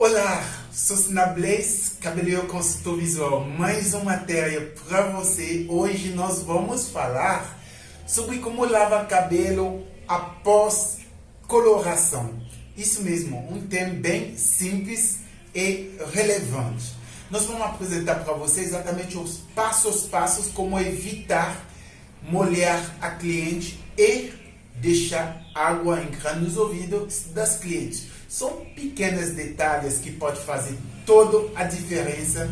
Olá, sou Sina Blaze, cabeleireiro consultor visual. Mais uma matéria para você. Hoje nós vamos falar sobre como lavar cabelo após coloração. Isso mesmo, um tema bem simples e relevante. Nós vamos apresentar para você exatamente os passos como evitar molhar a cliente e deixar água entrar nos ouvidos das clientes. São pequenos detalhes que podem fazer toda a diferença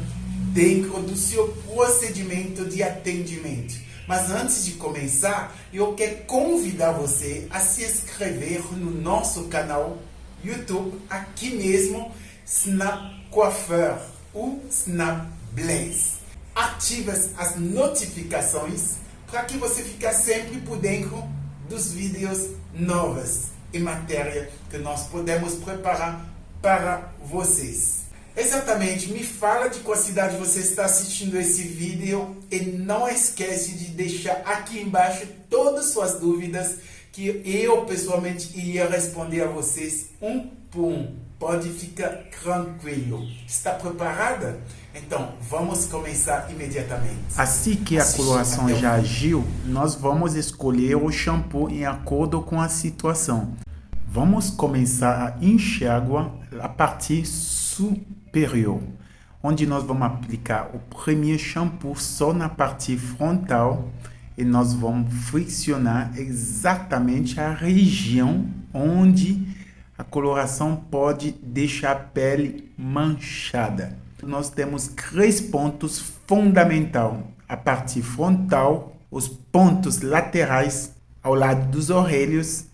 dentro do seu procedimento de atendimento. Mas antes de começar, eu quero convidar você a se inscrever no nosso canal YouTube, aqui mesmo, Snap Coiffeur ou Snap Blaze. Ative as notificações para que você fique sempre por dentro dos vídeos novos e matéria que nós podemos preparar para vocês. Exatamente, me fala de qual cidade você está assistindo esse vídeo e não esquece de deixar aqui embaixo todas as suas dúvidas que eu pessoalmente iria responder a vocês um por um. Pode ficar tranquilo. Está preparada? Então, vamos começar imediatamente. Assim que a coloração já agiu, nós vamos escolher o shampoo em acordo com a situação. Vamos começar a enxágua a parte superior, onde nós vamos aplicar o primeiro shampoo só na parte frontal e nós vamos friccionar exatamente a região onde a coloração pode deixar a pele manchada. Nós temos 3 pontos fundamentais: a parte frontal, os pontos laterais ao lado dos orelhos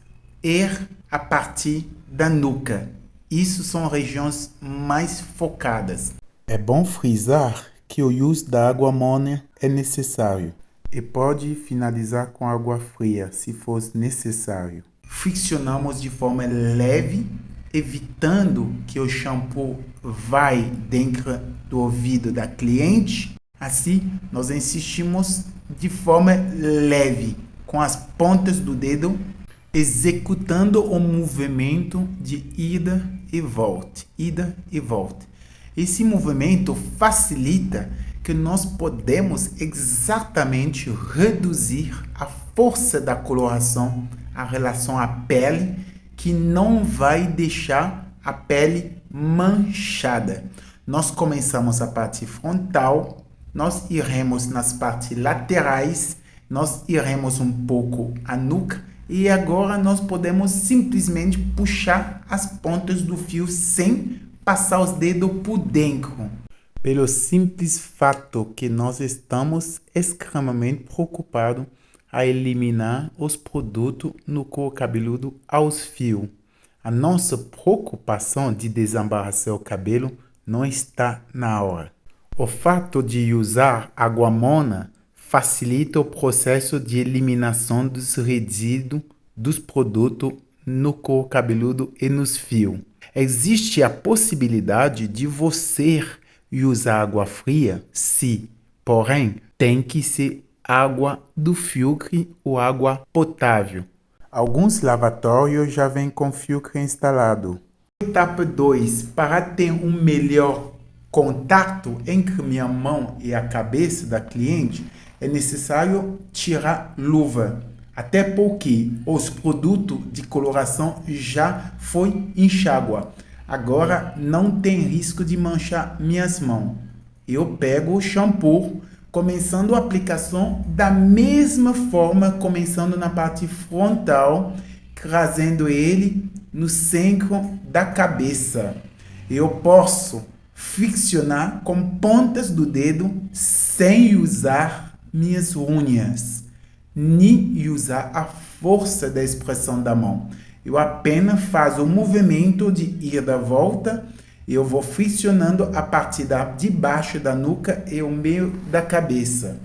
e a parte da nuca. Isso são regiões mais focadas. É bom frisar que o uso da água morna é necessário e pode finalizar com água fria se for necessário. Friccionamos de forma leve, evitando que o shampoo vai dentro do ouvido da cliente. Assim, nós insistimos de forma leve, com as pontas do dedo, executando o movimento de ida e volta, ida e volta. Esse movimento facilita que nós podemos exatamente reduzir a força da coloração a relação à pele, que não vai deixar a pele manchada. Nós começamos a parte frontal, nós iremos nas partes laterais, nós iremos um pouco a nuca e agora nós podemos simplesmente puxar as pontas do fio sem passar os dedos por dentro. Pelo simples fato que nós estamos extremamente preocupados a eliminar os produtos no couro cabeludo aos fios. A nossa preocupação de desembaraçar o cabelo não está na hora. O fato de usar água morna facilita o processo de eliminação dos resíduos dos produtos no couro cabeludo e nos fios. Existe a possibilidade de você usar água fria, sim, porém tem que ser água do filtro ou água potável. Alguns lavatórios já vêm com filtro instalado. Etapa 2. Para ter um melhor contato entre minha mão e a cabeça da cliente, é necessário tirar luva. Até porque os produtos de coloração já foi enxágua. Agora não tem risco de manchar minhas mãos. Eu pego o shampoo, começando a aplicação da mesma forma, começando na parte frontal, trazendo ele no centro da cabeça. Eu posso friccionar com pontas do dedo sem usar minhas unhas, nem usar a força da expressão da mão. Eu apenas faço o movimento de ir da volta. Eu vou friccionando a parte de baixo da nuca e o meio da cabeça.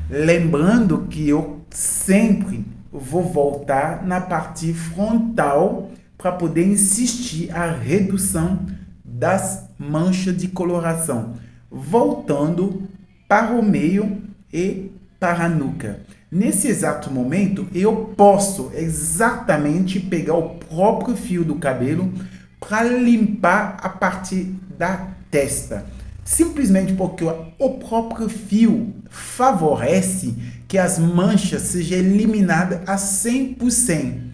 Lembrando que eu sempre vou voltar na parte frontal para poder insistir a redução das manchas de coloração, voltando para o meio e para a nuca. Nesse exato momento, eu posso exatamente pegar o próprio fio do cabelo, para limpar a partir da testa. Simplesmente porque o próprio fio favorece que as manchas sejam eliminadas a 100%.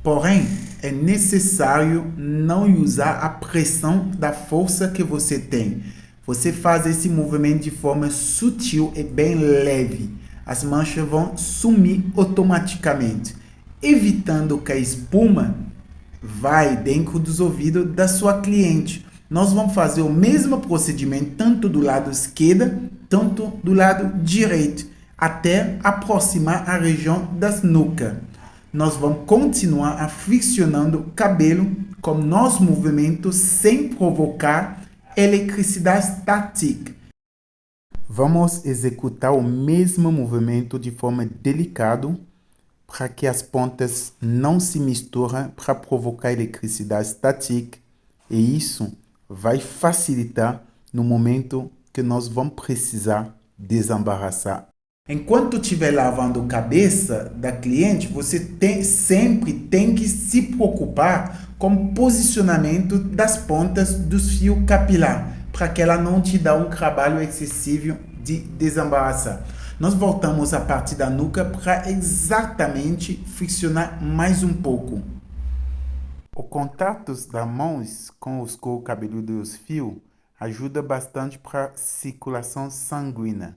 Porém, é necessário não usar a pressão da força que você tem. Você faz esse movimento de forma sutil e bem leve. As manchas vão sumir automaticamente, evitando que a espuma vai dentro dos ouvidos da sua cliente. Nós vamos fazer o mesmo procedimento tanto do lado esquerdo, tanto do lado direito, até aproximar a região das nucas. Nós vamos continuar a friccionando o cabelo com nossos movimentos sem provocar eletricidade estática. Vamos executar o mesmo movimento de forma delicada para que as pontas não se misturem para provocar eletricidade estática, e isso vai facilitar no momento que nós vamos precisar desembaraçar. Enquanto estiver lavando a cabeça da cliente, você sempre tem que se preocupar com o posicionamento das pontas dos fios capilares, para que ela não te dê um trabalho excessivo de desembaraçar. Nós voltamos a partir da nuca para exatamente friccionar mais um pouco. O contato das mãos com os couro cabeludo dos fios ajuda bastante para a circulação sanguínea.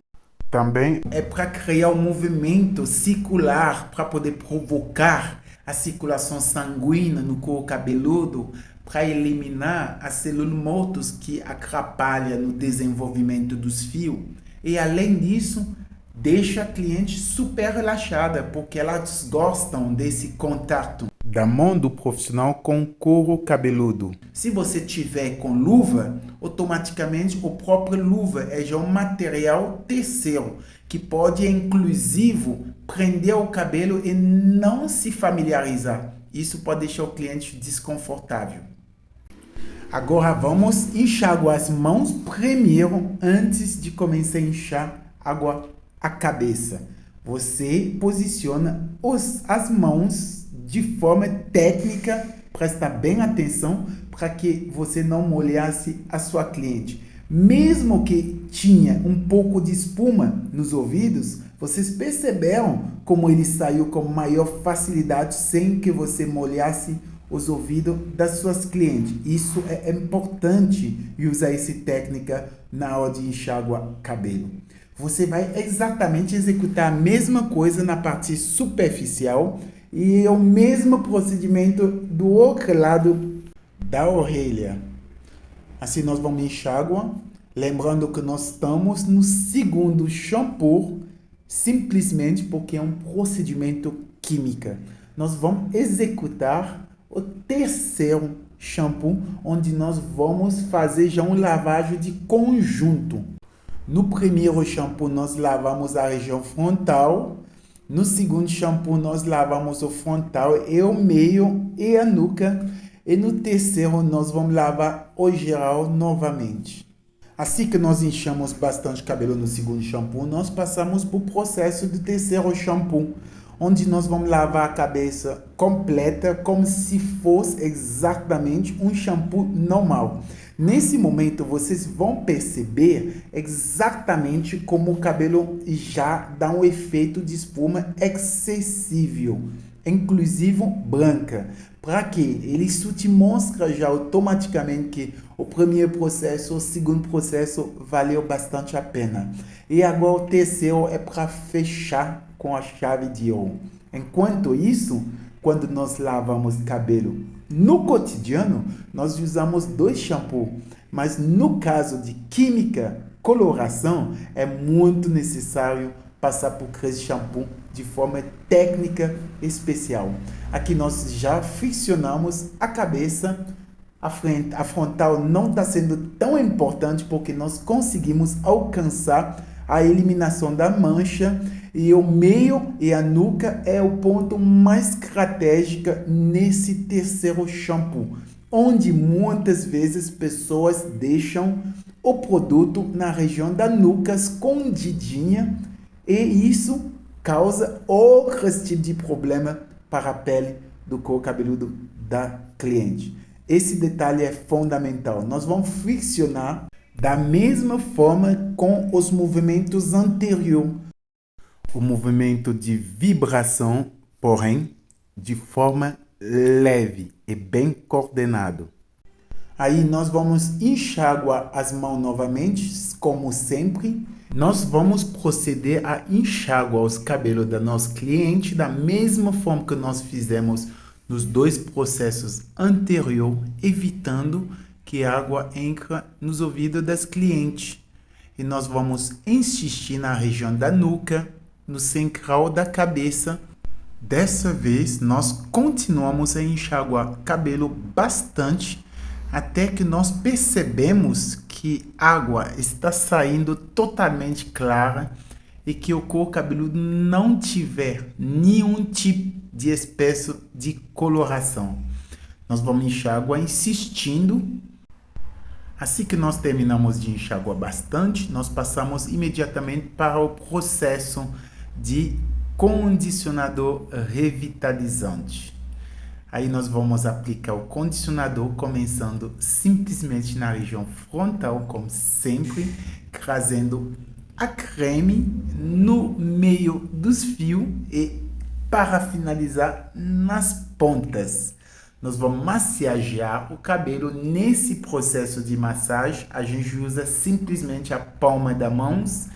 Também é para criar um movimento circular, para poder provocar a circulação sanguínea no couro cabeludo, para eliminar as células mortas que atrapalham no desenvolvimento dos fios. E além disso, deixa a cliente super relaxada, porque elas gostam desse contato da mão do profissional com o couro cabeludo. Se você tiver com luva, automaticamente o próprio luva é já um material terceiro, que pode inclusive prender o cabelo e não se familiarizar. Isso pode deixar o cliente desconfortável. Agora vamos enxaguar as mãos primeiro, antes de começar a enxaguar a cabeça. Você posiciona as mãos de forma técnica, presta bem atenção para que você não molhasse a sua cliente. Mesmo que tinha um pouco de espuma nos ouvidos, vocês perceberam como ele saiu com maior facilidade sem que você molhasse os ouvidos das suas clientes. Isso é importante usar essa técnica na hora de enxaguar cabelo. Você vai exatamente executar a mesma coisa na parte superficial e o mesmo procedimento do outro lado da orelha. Assim nós vamos enxaguar, lembrando que nós estamos no segundo shampoo, simplesmente porque é um procedimento químico. Nós vamos executar o terceiro shampoo, onde nós vamos fazer já uma lavagem de conjunto. No primeiro shampoo nós lavamos a região frontal, no segundo shampoo nós lavamos o frontal e o meio e a nuca, e no terceiro nós vamos lavar o geral novamente. Assim que nós enxamos bastante cabelo no segundo shampoo, nós passamos para o processo do terceiro shampoo, onde nós vamos lavar a cabeça completa como se fosse exatamente um shampoo normal. Nesse momento, vocês vão perceber exatamente como o cabelo já dá um efeito de espuma excessivo, inclusive branca. Para que isso te mostra já automaticamente que o primeiro processo, o segundo processo valeu bastante a pena. E agora o terceiro é para fechar com a chave de ouro. Enquanto isso, quando nós lavamos cabelo no cotidiano, nós usamos 2 shampoos. Mas no caso de química, coloração, é muito necessário passar por 3 shampoos de forma técnica especial. Aqui nós já friccionamos a cabeça, a frontal não está sendo tão importante porque nós conseguimos alcançar a eliminação da mancha, e o meio e a nuca é o ponto mais estratégico nesse terceiro shampoo, onde muitas vezes pessoas deixam o produto na região da nuca escondidinha, e isso causa outros tipos de problema para a pele do couro cabeludo da cliente. Esse detalhe é fundamental. Nós vamos friccionar da mesma forma com os movimentos anteriores. O movimento de vibração, porém, de forma leve e bem coordenado. Aí nós vamos enxaguar as mãos novamente, como sempre. Nós vamos proceder a enxaguar os cabelos da nossa cliente da mesma forma que nós fizemos nos dois processos anteriores, evitando que a água entre nos ouvidos das clientes. E nós vamos insistir na região da nuca, no central da cabeça. Dessa vez, nós continuamos a enxaguar cabelo bastante até que nós percebemos que a água está saindo totalmente clara e que o couro cabeludo não tiver nenhum tipo de espécie de coloração. Nós vamos enxaguar insistindo. Assim que nós terminamos de enxaguar bastante, nós passamos imediatamente para o processo de condicionador revitalizante. Aí nós vamos aplicar o condicionador, começando simplesmente na região frontal, como sempre, trazendo a creme no meio dos fios e para finalizar nas pontas. Nós vamos massagear o cabelo. Nesse processo de massagem, a gente usa simplesmente a palma das mãos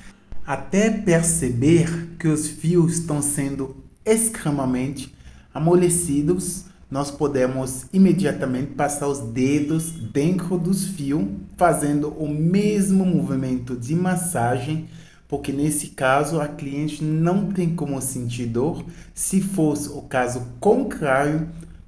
até perceber que os fios estão sendo extremamente amolecidos. Nós podemos imediatamente passar os dedos dentro dos fios, fazendo o mesmo movimento de massagem, porque nesse caso a cliente não tem como sentir dor. Se fosse o caso contrário,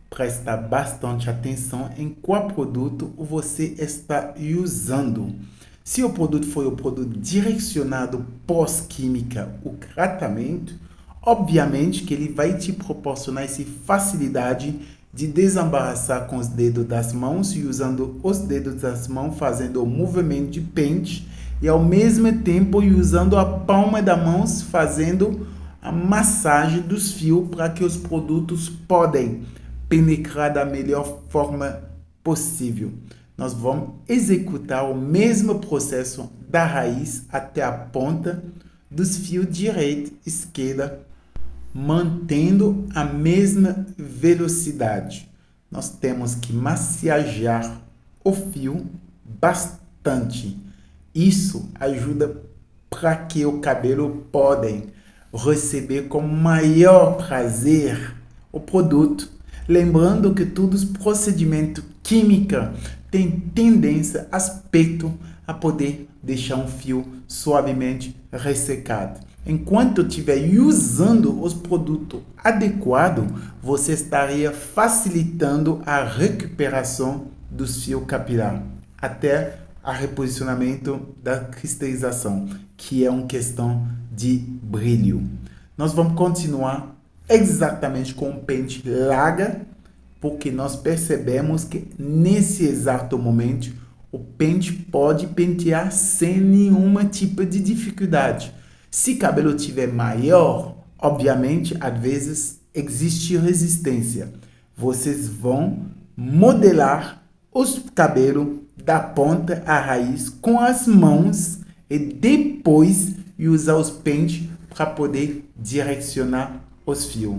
prestar bastante atenção em qual produto você está usando. Se o produto for o produto direcionado pós-química, o tratamento, obviamente que ele vai te proporcionar essa facilidade de desembaraçar com os dedos das mãos e usando os dedos das mãos fazendo o movimento de pente e ao mesmo tempo usando a palma das mãos fazendo a massagem dos fios para que os produtos podem penetrar da melhor forma possível. Nós vamos executar o mesmo processo da raiz até a ponta dos fios direita e esquerda, mantendo a mesma velocidade. Nós temos que massagear o fio bastante. Isso ajuda para que o cabelo possa receber com maior prazer o produto. Lembrando que todos os procedimentos químicos têm tendência, aspecto, a poder deixar um fio suavemente ressecado. Enquanto estiver usando os produtos adequados, você estaria facilitando a recuperação dos fios capilares até o reposicionamento da cristalização, que é uma questão de brilho. Nós vamos continuar exatamente com o pente larga, porque nós percebemos que nesse exato momento o pente pode pentear sem nenhuma tipo de dificuldade. Se o cabelo tiver maior, obviamente, às vezes existe resistência. Vocês vão modelar os cabelos da ponta à raiz com as mãos e depois usar os pentes para poder direcionar os fios.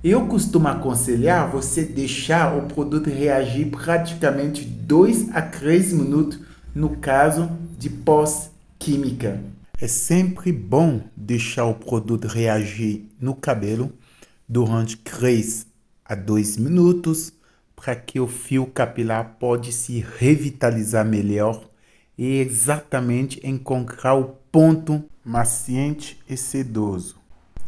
Eu costumo aconselhar você deixar o produto reagir praticamente 2 a 3 minutos no caso de pós-química. É sempre bom deixar o produto reagir no cabelo durante 3 a 2 minutos para que o fio capilar pode se revitalizar melhor e exatamente encontrar o ponto maciente e sedoso.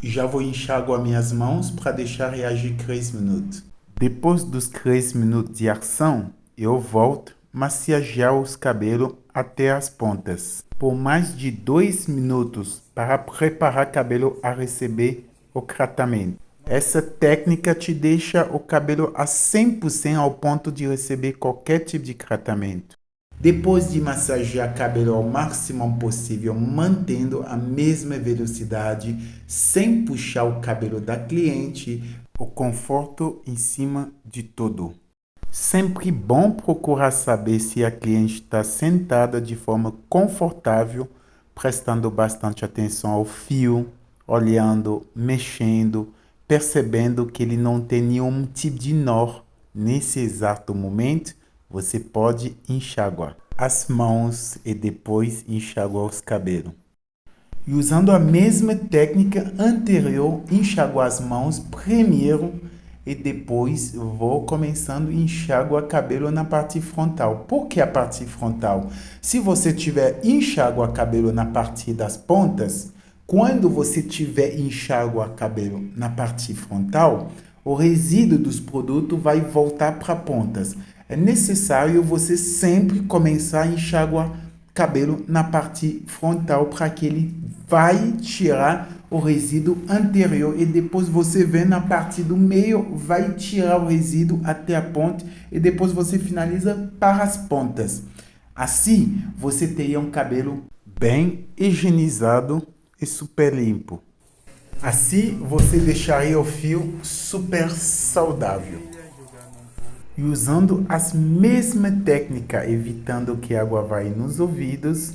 Já vou enxaguar minhas mãos para deixar reagir 3 minutos. Depois dos 3 minutos de ação, eu volto a massagear os cabelos até as pontas, por mais de 2 minutos para preparar o cabelo a receber o tratamento. Essa técnica te deixa o cabelo a 100% ao ponto de receber qualquer tipo de tratamento. Depois de massagear o cabelo ao máximo possível, mantendo a mesma velocidade, sem puxar o cabelo da cliente, o conforto em cima de tudo. Sempre bom procurar saber se a cliente está sentada de forma confortável, prestando bastante atenção ao fio, olhando, mexendo, percebendo que ele não tem nenhum tipo de nó. Nesse exato momento, você pode enxaguar as mãos e depois enxaguar os cabelos. E usando a mesma técnica anterior, enxaguar as mãos primeiro e depois vou começando a enxaguar cabelo na parte frontal. Por que a parte frontal? Se você tiver enxaguar cabelo na parte das pontas, quando você tiver enxaguar cabelo na parte frontal, o resíduo dos produtos vai voltar para pontas. É necessário você sempre começar a enxaguar cabelo na parte frontal para que ele vai tirar o resíduo anterior e depois você vem na parte do meio, vai tirar o resíduo até a ponta e depois você finaliza para as pontas. Assim, você teria um cabelo bem higienizado e super limpo. Assim, você deixaria o fio super saudável. E usando as mesmas técnicas, evitando que a água vá nos ouvidos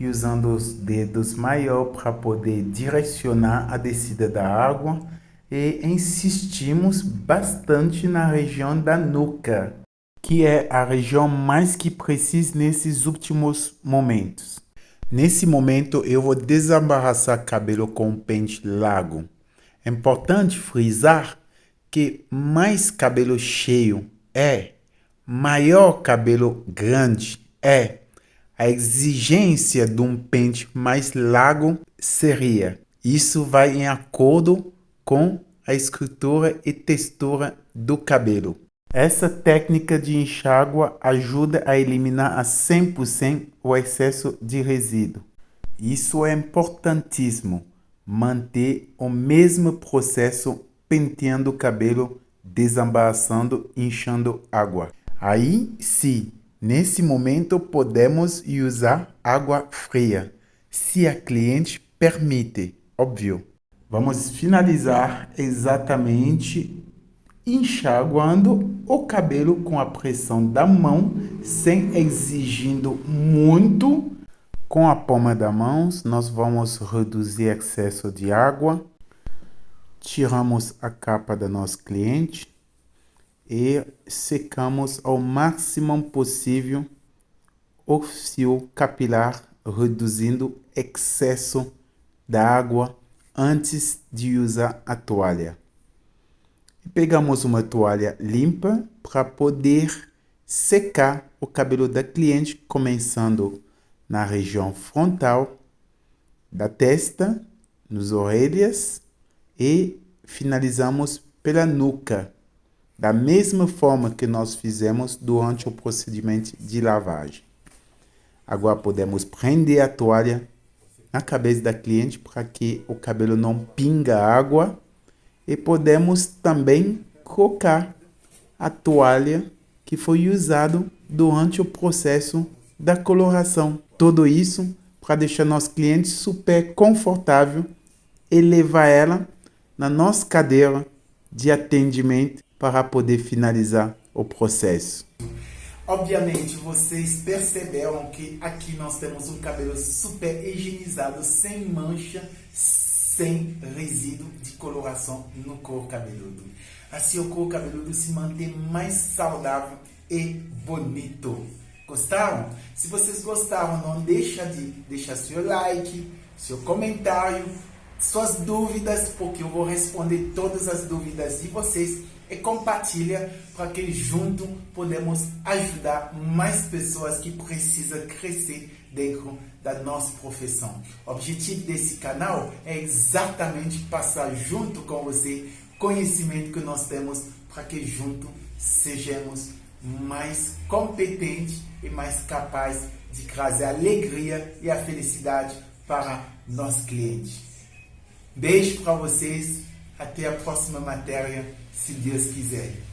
e usando os dedos maiores para poder direcionar a descida da água, e insistimos bastante na região da nuca, que é a região mais que precisa nesses últimos momentos. Nesse momento, eu vou desembaraçar cabelo com um pente largo. É importante frisar que mais cabelo cheio maior cabelo grande a exigência de um pente mais largo seria. Isso vai em acordo com a estrutura e textura do cabelo. Essa técnica de enxágua ajuda a eliminar a 100% o excesso de resíduo. Isso é importantíssimo, manter o mesmo processo penteando o cabelo, desembaraçando, enchendo água. Aí sim, nesse momento podemos usar água fria, se a cliente permite, óbvio. Vamos finalizar exatamente enxaguando o cabelo com a pressão da mão, sem exigindo muito. Com a palma da mão, nós vamos reduzir o excesso de água. Tiramos a capa da nosso cliente e secamos ao máximo possível o fio capilar, reduzindo o excesso da água antes de usar a toalha. Pegamos uma toalha limpa para poder secar o cabelo da cliente, começando na região frontal da testa, nas orelhas e finalizamos pela nuca, da mesma forma que nós fizemos durante o procedimento de lavagem. Agora podemos prender a toalha na cabeça da cliente para que o cabelo não pinga água. E podemos também colocar a toalha que foi usada durante o processo da coloração. Tudo isso para deixar nosso cliente super confortável e levar ela na nossa cadeira de atendimento para poder finalizar o processo. Obviamente, vocês perceberam que aqui nós temos um cabelo super higienizado, sem mancha, sem resíduo de coloração no couro cabeludo. Assim o couro cabeludo se mantém mais saudável e bonito. Gostaram? Se vocês gostaram, não deixa de deixar seu like, seu comentário, suas dúvidas, porque eu vou responder todas as dúvidas de vocês, e compartilha para que junto podemos ajudar mais pessoas que precisam crescer dentro da nossa profissão. O objetivo desse canal é exatamente passar junto com você conhecimento que nós temos para que junto sejamos mais competentes e mais capazes de trazer a alegria e a felicidade para nossos clientes. Beijo para vocês, até a próxima matéria, se Deus quiser.